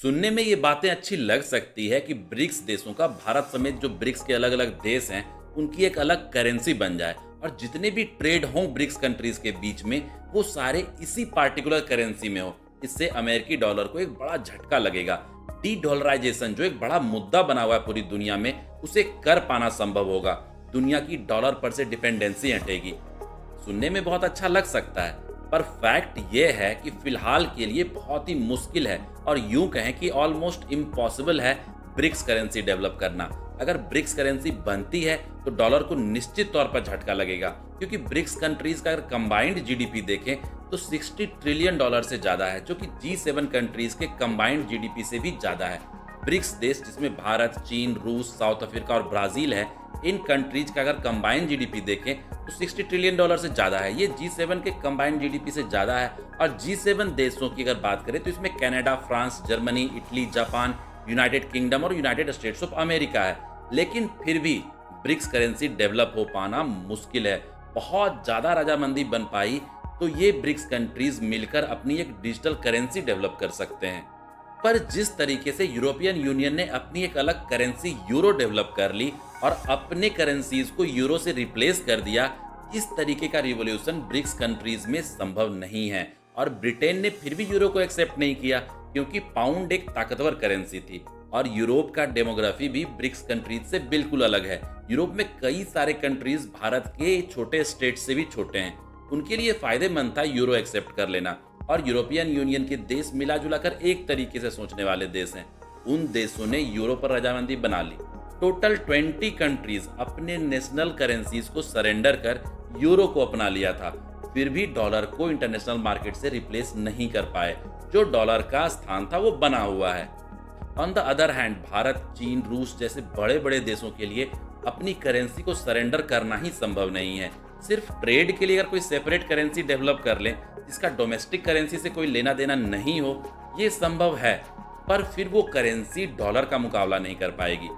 सुनने में ये बातें अच्छी लग सकती है कि ब्रिक्स देशों का भारत समेत जो ब्रिक्स के अलग अलग देश हैं उनकी एक अलग करेंसी बन जाए और जितने भी ट्रेड हों ब्रिक्स कंट्रीज के बीच में वो सारे इसी पार्टिकुलर करेंसी में हो। इससे अमेरिकी डॉलर को एक बड़ा झटका लगेगा। डी डॉलराइजेशन जो एक बड़ा मुद्दा बना हुआ है पूरी दुनिया में, उसे कर पाना संभव होगा। दुनिया की डॉलर पर से डिपेंडेंसी हटेगी। सुनने में बहुत अच्छा लग सकता है, पर फैक्ट ये है कि फिलहाल के लिए बहुत ही मुश्किल है और यूं कहें कि ऑलमोस्ट इम्पॉसिबल है ब्रिक्स करेंसी डेवलप करना। अगर ब्रिक्स करेंसी बनती है तो डॉलर को निश्चित तौर पर झटका लगेगा, क्योंकि ब्रिक्स कंट्रीज का अगर कंबाइंड जीडीपी देखें तो 60 ट्रिलियन डॉलर से ज्यादा है, जो कि G7 कंट्रीज के कंबाइंड जीडीपी से भी ज्यादा है। ब्रिक्स देश जिसमें भारत, चीन, रूस, साउथ अफ्रीका और ब्राजील है, इन कंट्रीज का अगर कंबाइंड जीडीपी देखें तो 60 ट्रिलियन डॉलर से ज्यादा है। ये G7 के कंबाइंड जीडीपी से ज्यादा है। और G7 देशों की अगर बात करें तो इसमें Canada, France, Germany, Italy, Japan, United kingdom और यूनाइटेड स्टेट्स ऑफ अमेरिका है। लेकिन फिर भी ब्रिक्स करेंसी डेवलप हो पाना मुश्किल है। बहुत ज्यादा रजामंदी बन पाई तो ये ब्रिक्स कंट्रीज मिलकर अपनी एक डिजिटल करेंसी डेवलप कर सकते हैं। पर जिस तरीके से यूरोपियन यूनियन ने अपनी एक अलग करेंसी यूरो डेवलप कर ली और अपने करेंसीज को यूरो से रिप्लेस कर दिया, इस तरीके का रिवॉल्यूशन ब्रिक्स कंट्रीज में संभव नहीं है। और ब्रिटेन ने फिर भी यूरो को एक्सेप्ट नहीं किया, क्योंकि पाउंड एक ताकतवर करेंसी थी और यूरोप का डेमोग्राफी भी ब्रिक्स कंट्रीज से बिल्कुल अलग है। यूरोप में कई सारे कंट्रीज भारत के छोटे स्टेट से भी छोटे हैं। उनके लिए फायदेमंद था यूरो एक्सेप्ट कर लेना। और यूरोपियन यूनियन के देश मिला जुला कर एक तरीके से सोचने वाले देश हैं। उन देशों ने यूरो पर रजामंदी बना ली। टोटल 20 कंट्रीज अपने नेशनल करेंसीज को सरेंडर कर यूरो को अपना लिया था, फिर भी डॉलर को इंटरनेशनल मार्केट से रिप्लेस नहीं कर पाए। जो डॉलर का स्थान था वो बना हुआ है। On the other hand Bharat, चीन, रूस जैसे बड़े बड़े देशों के लिए अपनी करेंसी को सरेंडर करना ही संभव नहीं है। सिर्फ ट्रेड के लिए अगर कोई सेपरेट करेंसी डेवलप कर ले जिसका डोमेस्टिक करेंसी से कोई लेना देना नहीं हो, ये संभव है, पर फिर वो करेंसी डॉलर का मुकाबला नहीं कर पाएगी।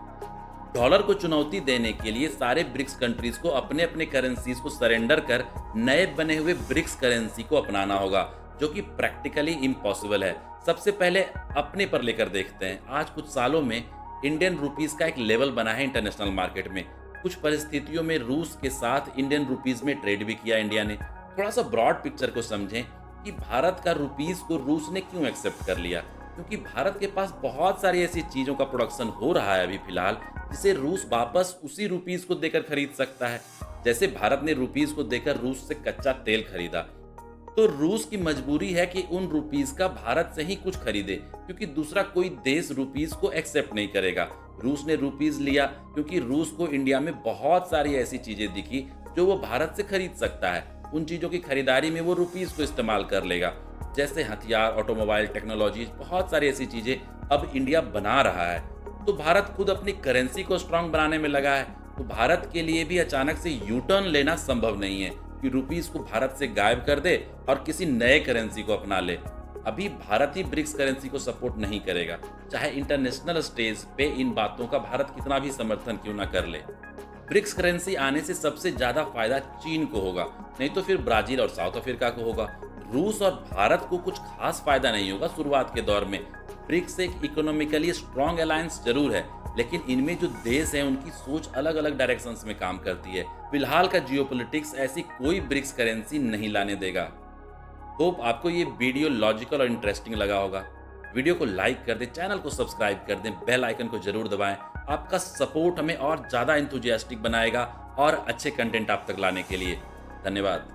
डॉलर को चुनौती देने के लिए सारे ब्रिक्स कंट्रीज को अपने अपने करेंसीज को सरेंडर कर नए बने हुए ब्रिक्स करेंसी को अपनाना होगा, जो कि प्रैक्टिकली इम्पॉसिबल है। सबसे पहले अपने पर लेकर देखते हैं। आज कुछ सालों में इंडियन रुपीस का एक लेवल बना है इंटरनेशनल मार्केट में। कुछ परिस्थितियों में रूस के साथ इंडियन रुपीस में ट्रेड भी किया इंडिया ने। थोड़ा सा ब्रॉड पिक्चर को समझें कि भारत का रुपीस को रूस ने क्यों एक्सेप्ट कर लिया, क्योंकि भारत के पास बहुत सारी ऐसी चीजों का प्रोडक्शन हो रहा है अभी फिलहाल, जिसे रूस वापस उसी रुपीस को देकर खरीद सकता है। जैसे भारत ने रुपीस को देकर रूस से कच्चा तेल खरीदा, तो रूस की मजबूरी है कि उन रुपीस का भारत से ही कुछ खरीदे, क्योंकि दूसरा कोई देश रुपीस को एक्सेप्ट नहीं करेगा। रूस ने रुपीस लिया क्योंकि रूस को इंडिया में बहुत सारी ऐसी चीजें दिखी जो वो भारत से खरीद सकता है। उन चीजों की खरीदारी में वो रुपीस को इस्तेमाल कर लेगा, जैसे हथियार, ऑटोमोबाइल, टेक्नोलॉजी, बहुत सारी ऐसी चीजें अब इंडिया बना रहा है। तो भारत खुद अपनी करेंसी को स्ट्रांग बनाने में लगा है। तो भारत के लिए भी अचानक से यू टर्न लेना संभव नहीं है कि रुपीस को भारत से गायब कर दे और किसी नए करेंसी को अपना ले। अभी भारत ही ब्रिक्स करेंसी को सपोर्ट नहीं करेगा, चाहे इंटरनेशनल स्टेज पे इन बातों का भारत कितना भी समर्थन क्यों ना कर ले। ब्रिक्स करेंसी आने से सबसे ज्यादा फायदा चीन को होगा, नहीं तो फिर ब्राजील और साउथ अफ्रीका को होगा। रूस और भारत को कुछ खास फायदा नहीं होगा शुरुआत के दौर में। ब्रिक्स एक इकोनॉमिकली स्ट्रॉन्ग अलायंस जरूर है, लेकिन इनमें जो देश हैं उनकी सोच अलग अलग डायरेक्शंस में काम करती है। फिलहाल का जियोपॉलिटिक्स ऐसी कोई ब्रिक्स करेंसी नहीं लाने देगा। होप आपको ये वीडियो लॉजिकल और इंटरेस्टिंग लगा होगा। वीडियो को लाइक कर दें, चैनल को सब्सक्राइब कर दें, बेल आइकन को जरूर दबाएं। आपका सपोर्ट हमें और ज़्यादा एंथुजियास्टिक बनाएगा और अच्छे कंटेंट आप तक लाने के लिए। धन्यवाद।